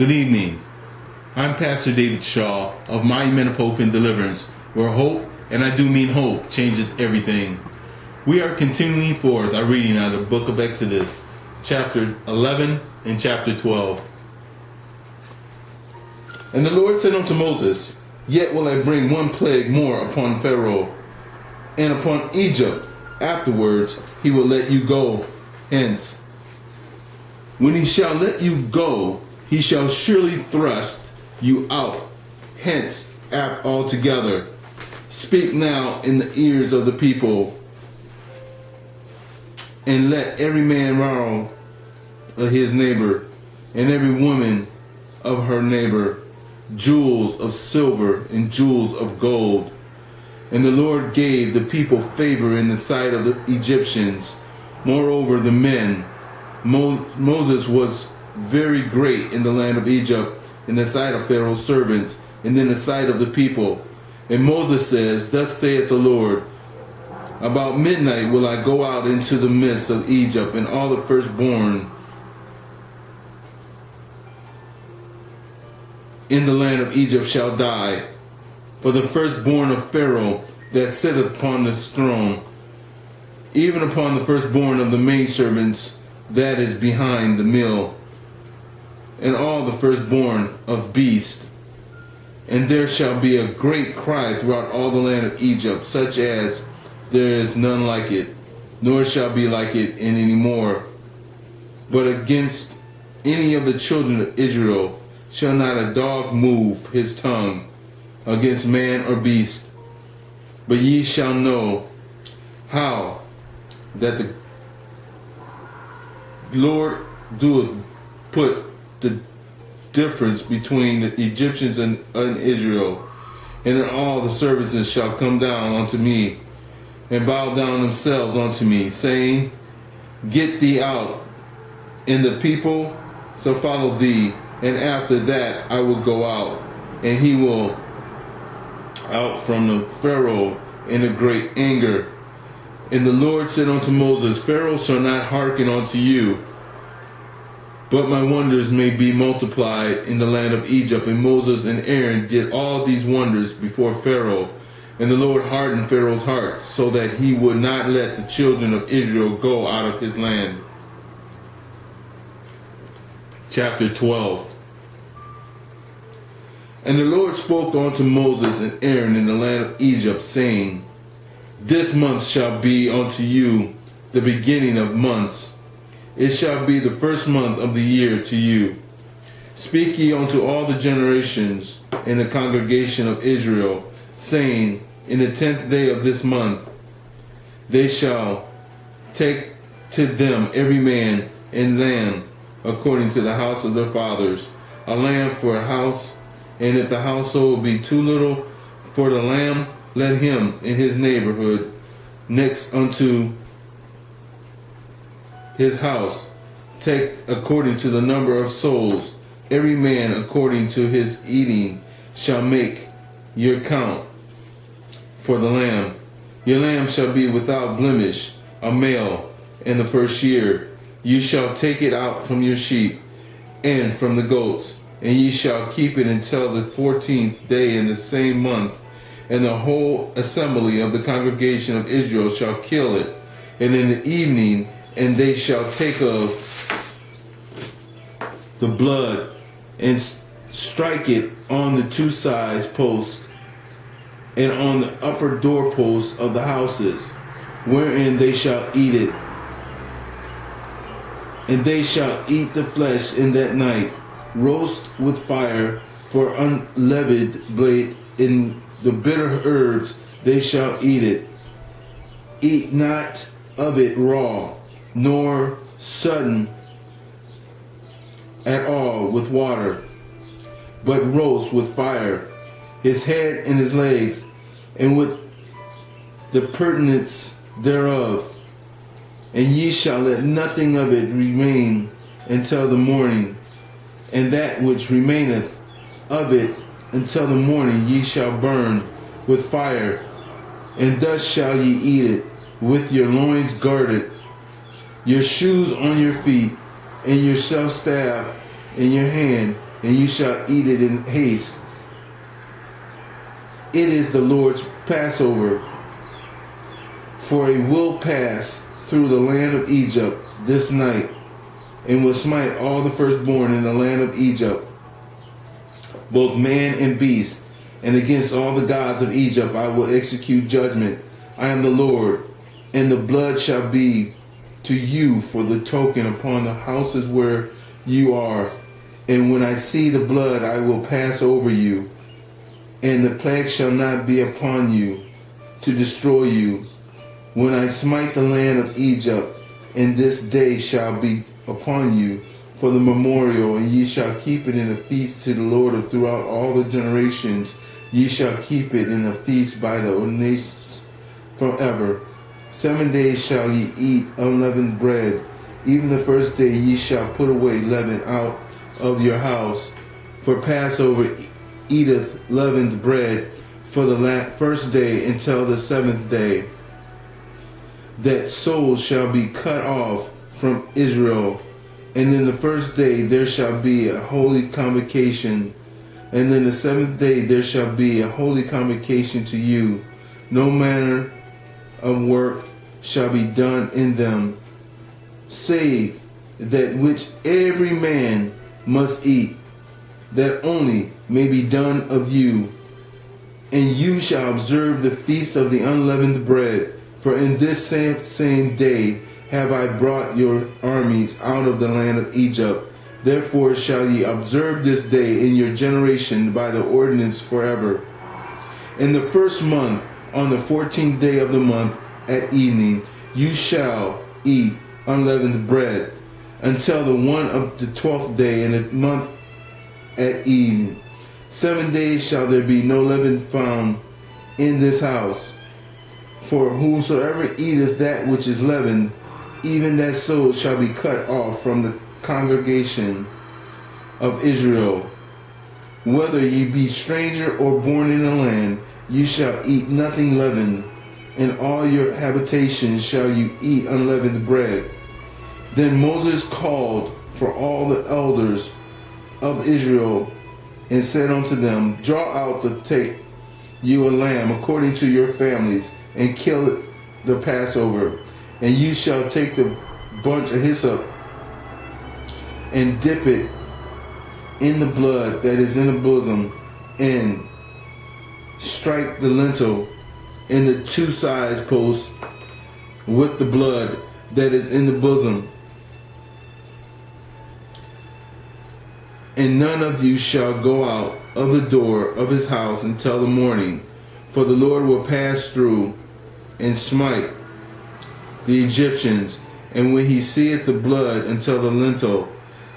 Good evening. I'm Pastor David Shaw of Mighty Men of Hope and Deliverance, where hope, and I do mean hope, changes everything. We are continuing forth our reading out of the book of Exodus, chapter 11 and chapter 12. And the Lord said unto Moses, Yet will I bring one plague more upon Pharaoh and upon Egypt. Afterwards he will let you go hence. When he shall let you go, he shall surely thrust you out hence altogether. Speak now in the ears of the people, and let every man borrow of his neighbor, and every woman of her neighbor, jewels of silver and jewels of gold. And the Lord gave the people favor in the sight of the Egyptians. Moreover, the men, Moses was very great in the land of Egypt, in the sight of Pharaoh's servants, and in the sight of the people. And Moses says, Thus saith the Lord, About midnight will I go out into the midst of Egypt, and all the firstborn in the land of Egypt shall die. For the firstborn of Pharaoh that sitteth upon the throne, even upon the firstborn of the maidservants that is behind the mill, and all the firstborn of beasts. And there shall be a great cry throughout all the land of Egypt, such as there is none like it, nor shall be like it in any more. But against any of the children of Israel shall not a dog move his tongue against man or beast. But ye shall know how that the Lord doeth put the difference between the Egyptians and Israel. And then all the servants shall come down unto me, and bow down themselves unto me, saying, Get thee out, and the people shall follow thee. And after that I will go out, and he will out from the Pharaoh in a great anger. And the Lord said unto Moses, Pharaoh shall not hearken unto you, but my wonders may be multiplied in the land of Egypt. And Moses and Aaron did all these wonders before Pharaoh. And the Lord hardened Pharaoh's heart, so that he would not let the children of Israel go out of his land. Chapter 12. And the Lord spoke unto Moses and Aaron in the land of Egypt, saying, This month shall be unto you the beginning of months. It shall be the first month of the year to you. Speak ye unto all the generations in the congregation of Israel, saying, In the 10th day of this month they shall take to them every man a lamb according to the house of their fathers, a lamb for a house. And if the household be too little for the lamb, let him in his neighborhood next unto his house take according to the number of souls. Every man according to his eating shall make your count for the lamb. Your lamb shall be without blemish, a male, in the first year. You shall take it out from your sheep and from the goats, and ye shall keep it until the 14th day in the same month. And the whole assembly of the congregation of Israel shall kill it. And in the evening, and they shall take of the blood and strike it on the two sides posts and on the upper doorposts of the houses, wherein they shall eat it. And they shall eat the flesh in that night, roast with fire for unleavened bread, in the bitter herbs they shall eat it. Eat not of it raw, nor sodden at all with water, but roast with fire his head and his legs, and with the purtenance thereof. And ye shall let nothing of it remain until the morning, and that which remaineth of it until the morning ye shall burn with fire, and thus shall ye eat it, with your loins girded, your shoes on your feet, and your self staff in your hand, and you shall eat it in haste. It is the Lord's Passover, for it will pass through the land of Egypt this night, and will smite all the firstborn in the land of Egypt, both man and beast, and against all the gods of Egypt I will execute judgment. I am the Lord, and the blood shall be to you for the token upon the houses where you are. And when I see the blood, I will pass over you, and the plague shall not be upon you to destroy you. When I smite the land of Egypt, and this day shall be upon you for the memorial, and ye shall keep it in a feast to the Lord throughout all the generations. Ye shall keep it in a feast by the ordinances forever. 7 days shall ye eat unleavened bread. Even the first day ye shall put away leaven out of your house. For Passover eateth leavened bread for the first day until the 7th day. That soul shall be cut off from Israel. And in the first day there shall be a holy convocation. And in the 7th day there shall be a holy convocation to you. No manner of work shall be done in them, save that which every man must eat, that only may be done of you. And you shall observe the feast of the unleavened bread, for in this same day have I brought your armies out of the land of Egypt. Therefore shall ye observe this day in your generation by the ordinance forever. In the first month, on the 14th day of the month at evening, you shall eat unleavened bread until the one of the 12th day in the month at evening. 7 days shall there be no leaven found in this house. For whosoever eateth that which is leavened, even that soul shall be cut off from the congregation of Israel. Whether ye be stranger or born in a land, you shall eat nothing leavened. In all your habitations shall you eat unleavened bread. Then Moses called for all the elders of Israel and said unto them, draw out to take you a lamb according to your families, and kill it the Passover. And you shall take the bunch of hyssop and dip it in the blood that is in the bosom, and strike the lintel and the 2 side posts with the blood that is in the bosom. And none of you shall go out of the door of his house until the morning, for the Lord will pass through and smite the Egyptians. And when he seeth the blood until the lintel,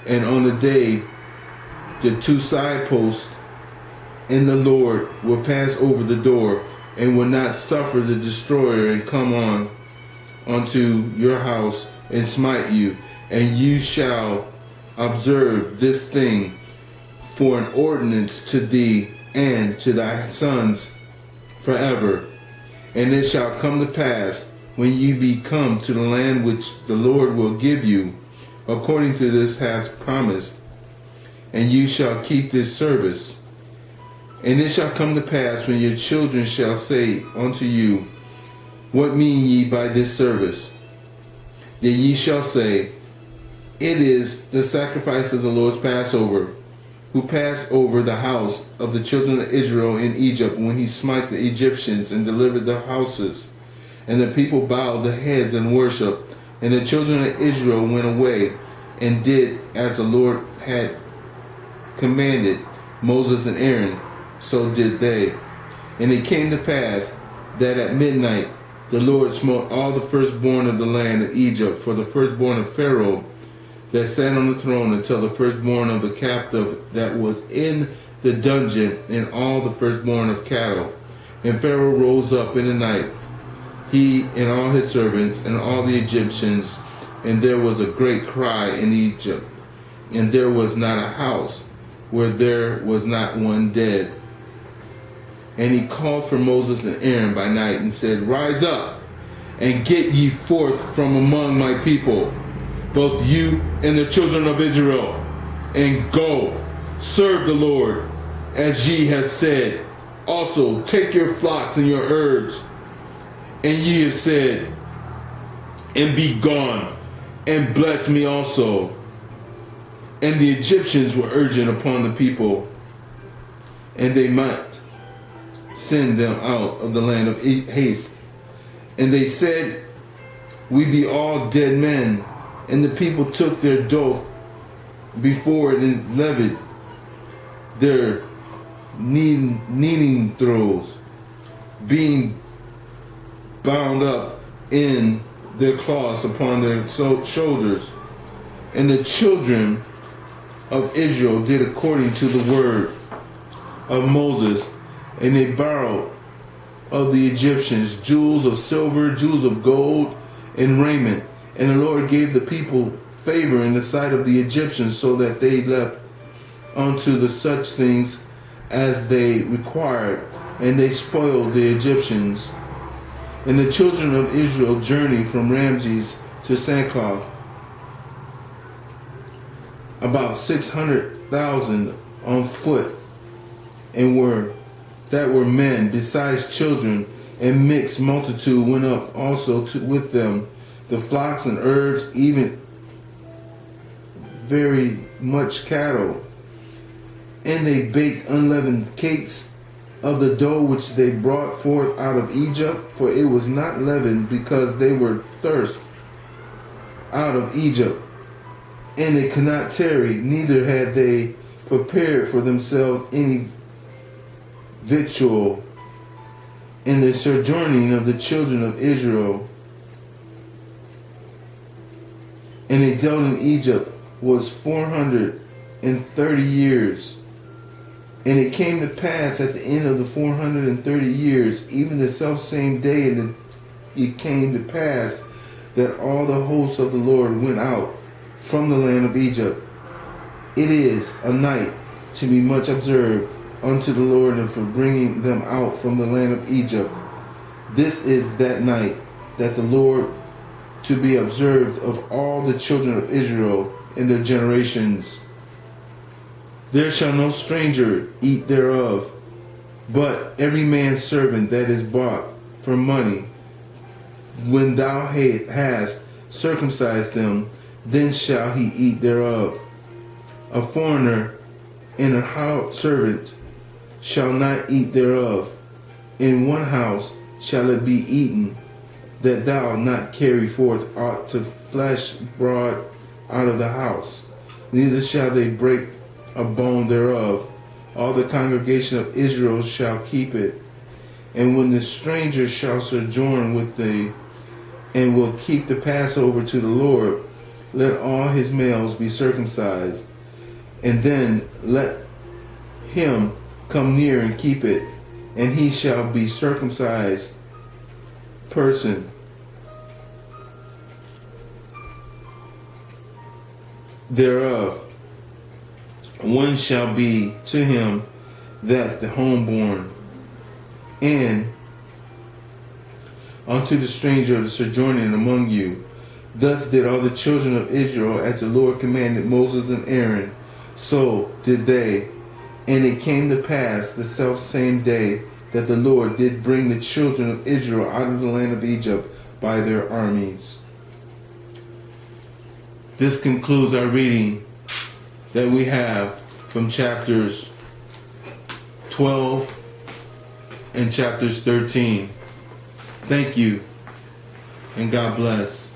and on the day the 2 side posts, and the Lord will pass over the door, and will not suffer the destroyer and come unto your house and smite you. And you shall observe this thing for an ordinance to thee and to thy sons forever. And it shall come to pass, when you be come to the land which the Lord will give you, according to this hath promised, and you shall keep this service. And it shall come to pass, when your children shall say unto you, what mean ye by this service? That ye shall say, it is the sacrifice of the Lord's Passover, who passed over the house of the children of Israel in Egypt, when he smite the Egyptians and delivered the houses. And the people bowed their heads and worshipped. And the children of Israel went away and did as the Lord had commanded Moses and Aaron, so did they. And it came to pass that at midnight the Lord smote all the firstborn of the land of Egypt, for the firstborn of Pharaoh that sat on the throne, until the firstborn of the captive that was in the dungeon, and all the firstborn of cattle. And Pharaoh rose up in the night, he and all his servants and all the Egyptians, and there was a great cry in Egypt, and there was not a house where there was not one dead. And he called for Moses and Aaron by night and said, rise up and get ye forth from among my people, both you and the children of Israel, and go serve the Lord, as ye have said. Also take your flocks and your herds, and ye have said, and be gone, and bless me also. And the Egyptians were urgent upon the people, and they might send them out of the land of haste. And they said, we be all dead men. And the people took their dough before it and levied their kneading throws, being bound up in their cloths upon their shoulders. And the children of Israel did according to the word of Moses, and they borrowed of the Egyptians jewels of silver, jewels of gold, and raiment. And the Lord gave the people favor in the sight of the Egyptians, so that they left unto the such things as they required, and they spoiled the Egyptians. And the children of Israel journeyed from Ramses to Succoth, about 600,000 on foot, and were men, besides children, and mixed multitude went up also with them, the flocks and herds, even very much cattle. And they baked unleavened cakes of the dough which they brought forth out of Egypt, for it was not leavened, because they were thirst out of Egypt. And they could not tarry, neither had they prepared for themselves any victual. In the sojourning of the children of Israel, and they dealt in Egypt, was 430 years. And it came to pass at the end of the 430 years, even the selfsame day, and it came to pass that all the hosts of the Lord went out from the land of Egypt. It is a night to be much observed unto the Lord, and for bringing them out from the land of Egypt. This is that night that the Lord to be observed of all the children of Israel in their generations. There shall no stranger eat thereof, but every man's servant that is bought for money. When thou hast circumcised them, then shall he eat thereof. A foreigner and a house servant shall not eat thereof. In one house shall it be eaten, that thou not carry forth aught to flesh brought out of the house. Neither shall they break a bone thereof. All the congregation of Israel shall keep it. And when the stranger shall sojourn with thee, and will keep the Passover to the Lord, let all his males be circumcised. And then let him come near and keep it, and he shall be circumcised person thereof. One shall be to him that the homeborn, and unto the stranger of the sojourning among you. Thus did all the children of Israel, as the Lord commanded Moses and Aaron, so did they. And it came to pass the selfsame day that the Lord did bring the children of Israel out of the land of Egypt by their armies. This concludes our reading that we have from chapters 12 and chapters 13. Thank you, and God bless.